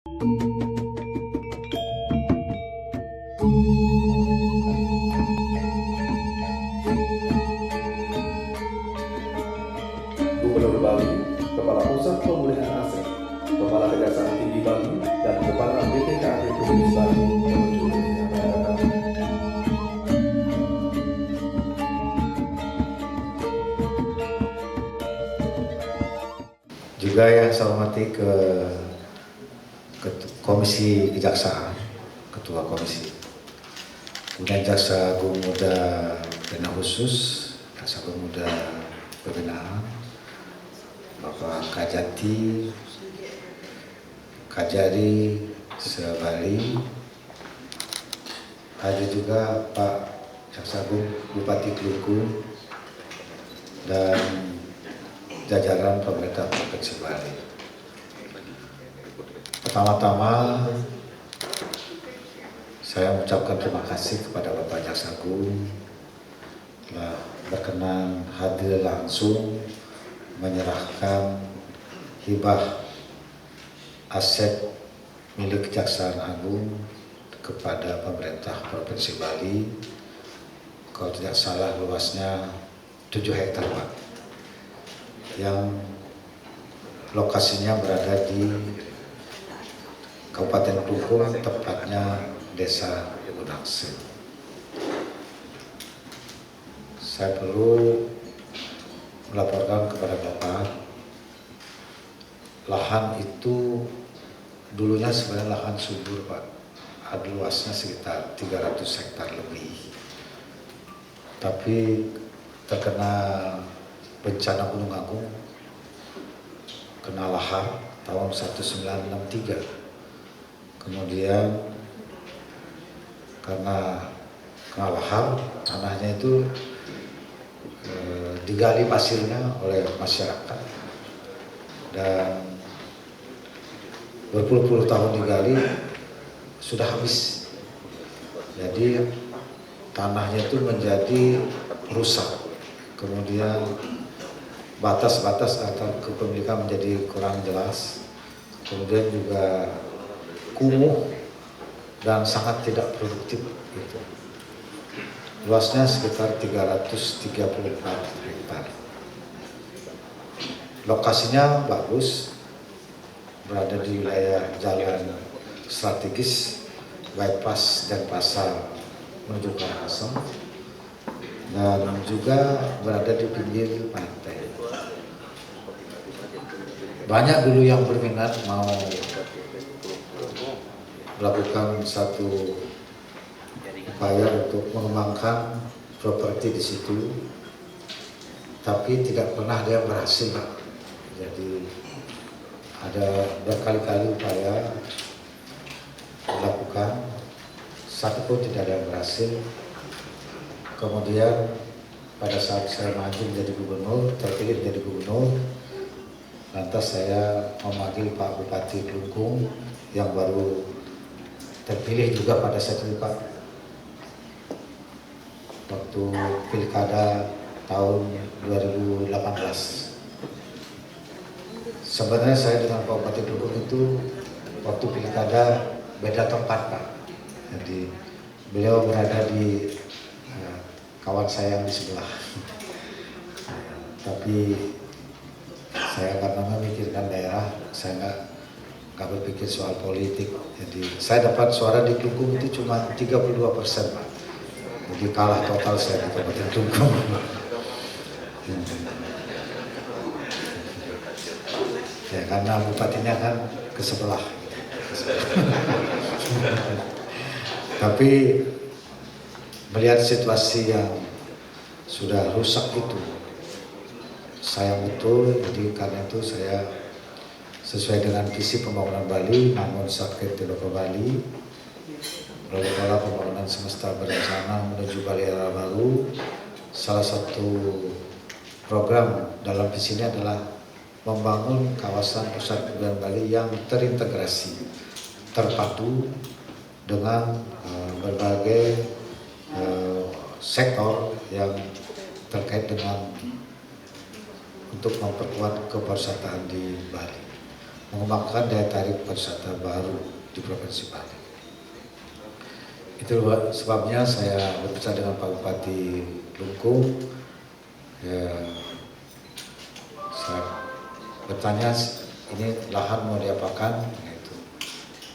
Gubernur Bali, Kepala Pusat Pemulihan Aset, Kepala Kejaksaan Tinggi Bali, dan Kepala BPK Republik Bali menuju menyampaikan. Juga yang saya hormati ke Komisi Kejaksaan, Ketua Komisi, kemudian Jaksa Agung Muda Pidana Khusus, Jaksa Agung Muda Pembinaan, Bapak Kajati, Kajari se-Bali, ada juga Pak Jaksa Agung Bupati Klungkung dan jajaran pemerintah Provinsi Bali. Pertama-tama saya mengucapkan terima kasih kepada Bapak Jaksa Agung telah berkenan hadir langsung menyerahkan hibah aset milik Kejaksaan Agung kepada pemerintah Provinsi Bali. Kalau tidak salah luasnya 7 hektar, Pak, yang lokasinya berada di Kabupaten Klungkung, tepatnya Desa Gudangse. Saya perlu melaporkan kepada Bapak, lahan itu dulunya sebenarnya lahan subur, Pak. Ada luasnya sekitar 300 hektar lebih. Tapi terkena bencana Gunung Agung, kena lahar tahun 1963. Kemudian karena kena lahar, tanahnya itu digali pasirnya oleh masyarakat, dan berpuluh-puluh tahun digali sudah habis. Jadi tanahnya itu menjadi rusak. Kemudian batas-batas antar kepemilikan menjadi kurang jelas, kemudian juga kumuh dan sangat tidak produktif. Gitu. Luasnya sekitar 334 hektar. Lokasinya bagus, berada di wilayah jalan strategis, bypass dan pasar menuju Karangasem, dan juga berada di pinggir pantai. Banyak dulu yang berminat mau melakukan satu upaya untuk mengembangkan properti di situ, tapi tidak pernah ada yang berhasil. Jadi ada berkali-kali upaya dilakukan, satu pun tidak ada yang berhasil. Kemudian pada saat saya maju menjadi gubernur, terpilih menjadi gubernur, lantas saya memanggil Pak Bupati Klungkung yang baru terpilih juga pada saat itu, Pak, waktu pilkada tahun 2018. Sebenarnya saya dengan Pak Bupati Klungkung itu waktu pilkada beda tempat, Pak. Jadi beliau berada di kawan saya yang di sebelah. Tapi saya karena memikirkan daerah, saya nggak berpikir soal politik. Jadi saya dapat suara di Klungkung itu cuma 32%, Pak. Jadi kalah total saya di Kabupaten Klungkung. Ya karena bupatinya kan ke sebelah. Tapi melihat situasi yang sudah rusak itu, sayang betul. Jadi karena itu saya sesuai dengan visi pembangunan Bali, namun sakit di Bali, lalu pola pembangunan semesta berencana menuju Bali era baru. Salah satu program dalam visi ini adalah membangun kawasan pusat perbelanjaan Bali yang terintegrasi, terpadu dengan berbagai sektor yang terkait dengan untuk memperkuat kepariwisataan di Bali. mengembangkan daya tarik pariwisata baru di Provinsi Bali. Itu sebabnya saya berbicara dengan Pak Bupati Lungku. Ya, saya bertanya, ini lahan mau diapakan? Gitu.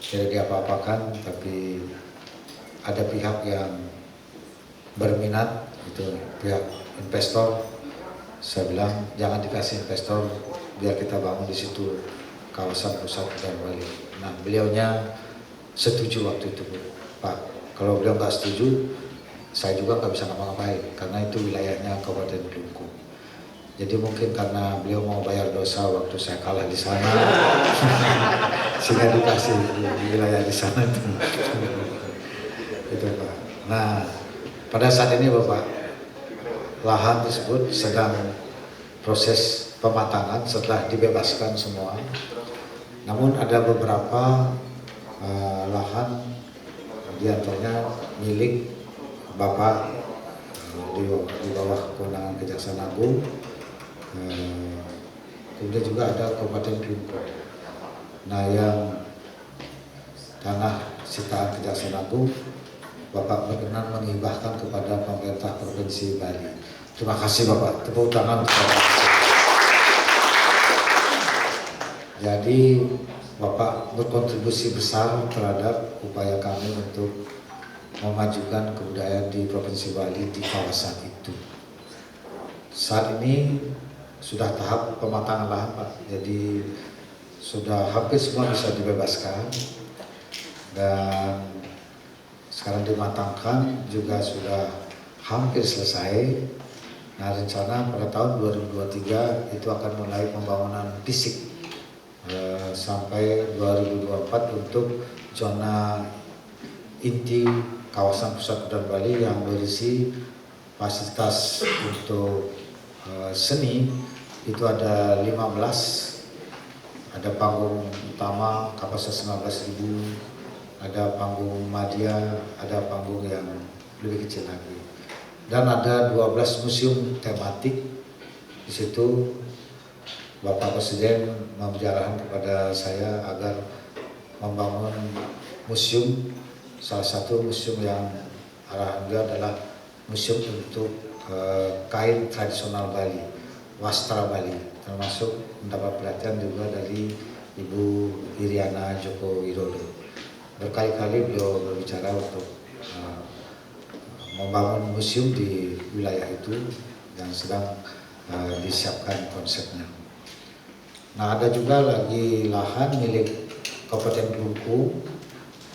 Tidak diapa-apakan, tapi ada pihak yang berminat, itu pihak investor. Saya bilang jangan dikasih investor, biar kita bangun di situ kawasan pusat dan Bali. Nah, beliaunya setuju waktu itu, Pak. Kalau beliau nggak setuju, saya juga nggak bisa ngapa-ngapain karena itu wilayahnya Kabupaten Kelungkung. Jadi mungkin karena beliau mau bayar dosa waktu saya kalah di sana, sehingga dikasih wilayah di sana itu. Itu Pak. Nah, pada saat ini Bapak, lahan tersebut sedang proses pematangan setelah dibebaskan semua. Namun ada beberapa lahan, di antaranya milik Bapak di bawah kewenangan Kejaksaan Agung. Kemudian juga ada Kabupaten Kelungkung. Nah, yang tanah sitaan Kejaksaan Agung, Bapak berkenan menghibahkan kepada pemerintah Provinsi Bali. Terima kasih Bapak, tepuk tangan untuk Bapak. Jadi Bapak berkontribusi besar terhadap upaya kami untuk memajukan kebudayaan di Provinsi Bali di kawasan itu. Saat ini sudah tahap pematangan lahan Pak, jadi sudah hampir semua bisa dibebaskan dan sekarang dimatangkan juga sudah hampir selesai. Nah, rencana pada tahun 2023 itu akan mulai pembangunan fisik sampai 2024 untuk zona inti kawasan pusat kebudayaan Bali yang berisi fasilitas untuk seni. Itu ada 15, ada panggung utama kapasitas 19.000, ada panggung media, ada panggung yang lebih kecil lagi, dan ada 12 museum tematik. Di situ Bapak Presiden membicarakan kepada saya agar membangun museum. Salah satu museum yang arahan beliau adalah museum untuk kain tradisional Bali, wastra Bali, termasuk mendapat pelatihan juga dari Ibu Iriana Joko Widodo. Berkali-kali beliau berbicara untuk membangun museum di wilayah itu yang sedang disiapkan konsepnya. Nah, ada juga lagi lahan milik Kabupaten Kelungkung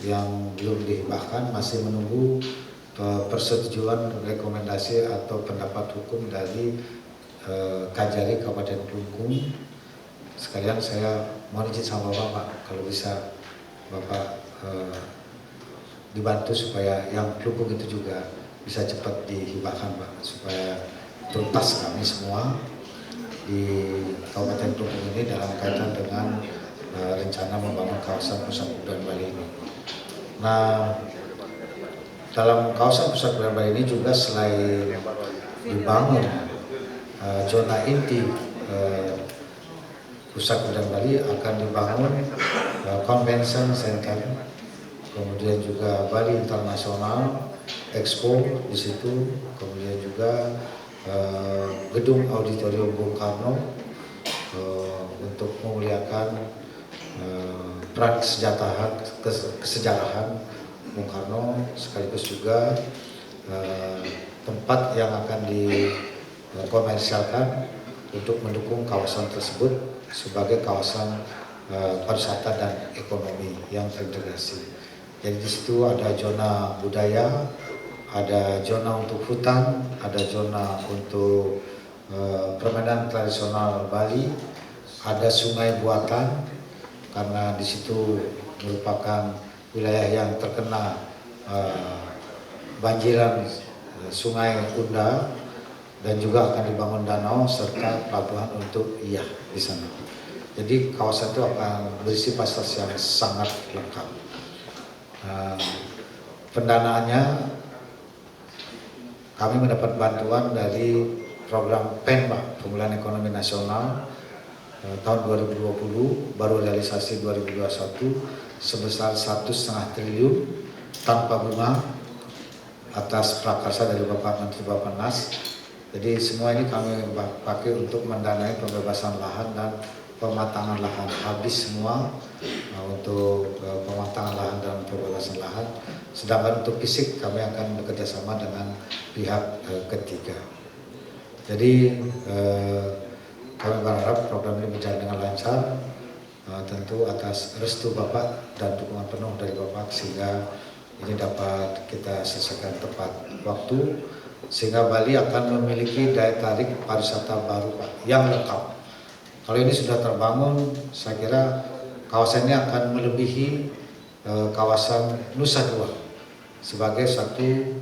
yang belum dihibahkan, masih menunggu persetujuan rekomendasi atau pendapat hukum dari Kajari Kabupaten Kelungkung. Sekalian saya mohon izin sama Bapak, kalau bisa Bapak dibantu supaya yang Kelungkung itu juga bisa cepat dihibahkan Pak, supaya tuntas kami semua di Kabupaten Kelungkung ini dalam kaitan dengan rencana membangun kawasan pusat kebudayaan Bali ini. Nah, dalam kawasan pusat kebudayaan Bali ini juga selain dibangun zona inti pusat kebudayaan Bali, akan dibangun convention center, kemudian juga Bali International Expo di situ, kemudian juga gedung auditorium Bung Karno untuk memuliakan peran kesejarahan Bung Karno, sekaligus juga tempat yang akan dikomersialkan untuk mendukung kawasan tersebut sebagai kawasan pariwisata dan ekonomi yang terintegrasi. Jadi di situ ada zona budaya, ada zona untuk hutan, ada zona untuk permainan tradisional Bali, ada sungai buatan karena di situ merupakan wilayah yang terkena banjiran sungai Unda, dan juga akan dibangun danau serta pelabuhan untuk Iyah di sana. Jadi kawasan itu akan berisi fasilitas yang sangat lengkap. Pendanaannya kami mendapat bantuan dari program PEN Pak, Pemulihan Ekonomi Nasional, tahun 2020 baru realisasi 2021 sebesar 1,5 triliun tanpa bunga atas prakarsa dari Bapak Menteri Bappenas. Jadi semua ini kami pakai untuk mendanai pembebasan lahan dan pematangan lahan. Habis semua untuk pematangan lahan dan pembebasan lahan. Sedangkan untuk fisik kami akan bekerjasama dengan pihak ketiga. Jadi kami berharap program ini berjalan dengan lancar, tentu atas restu Bapak dan dukungan penuh dari Bapak sehingga ini dapat kita selesaikan tepat waktu, sehingga Bali akan memiliki daya tarik pariwisata baru Pak, yang lengkap. Kalau ini sudah terbangun, saya kira kawasan ini akan melebihi kawasan Nusa Dua sebagai satu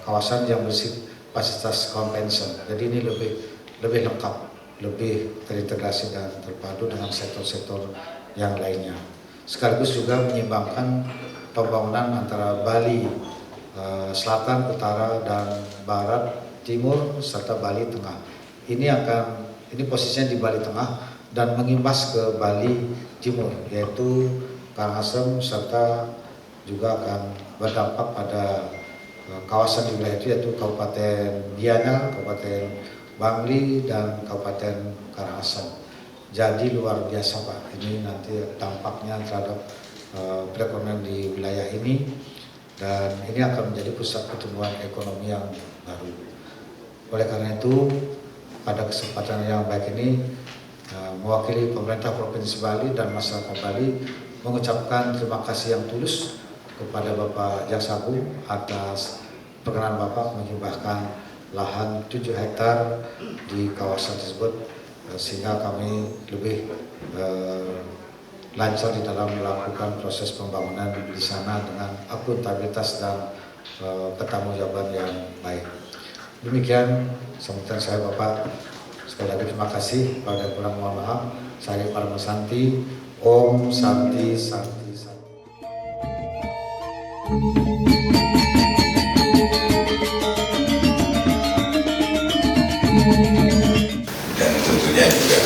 kawasan yang bersih fasilitas convention. Jadi ini lebih lengkap, lebih terintegrasi dan terpadu dengan sektor-sektor yang lainnya. Sekaligus juga menyimbangkan pembangunan antara Bali Selatan, Utara, dan Barat, Timur, serta Bali Tengah. Ini posisinya di Bali Tengah dan mengimbas ke Bali Timur, yaitu Karangasem, serta juga akan berdampak pada kawasan di wilayah itu, yaitu Kabupaten Gianyar, Kabupaten Bangli, dan Kabupaten Karangasem. Jadi luar biasa Pak, ini nanti dampaknya terhadap perekonomian di wilayah ini, dan ini akan menjadi pusat pertumbuhan ekonomi yang baru. Oleh karena itu, pada kesempatan yang baik ini, mewakili pemerintah Provinsi Bali dan masyarakat Bali mengucapkan terima kasih yang tulus kepada Bapak Jaksa Agung atas perkenan Bapak menghibahkan lahan 7 hektar di kawasan tersebut, sehingga kami lebih lancar di dalam melakukan proses pembangunan di sana dengan akuntabilitas dan pertanggungjawaban yang baik. Demikian sambutan saya Bapak. Sekali lagi terima kasih. Pada kurang mohon maaf. Saya Parama Santi. Om Santi Santi Santi. Dan tentunya juga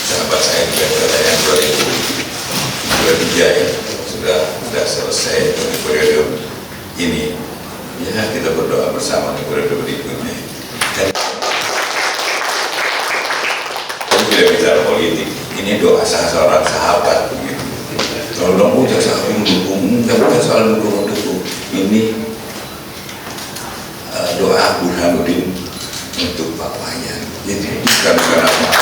sahabat saya juga yang 2023 ya sudah selesai untuk periode ini, ya kita berdoa bersama di periode berikutnya. Dan tidak bicara politik, ini doa seorang sahabat gitu. Tolong Jaksa Agung mendukung, bukan soal mendukung, ini doa Burhanuddin untuk Pak Wayan. Jadi bukan karena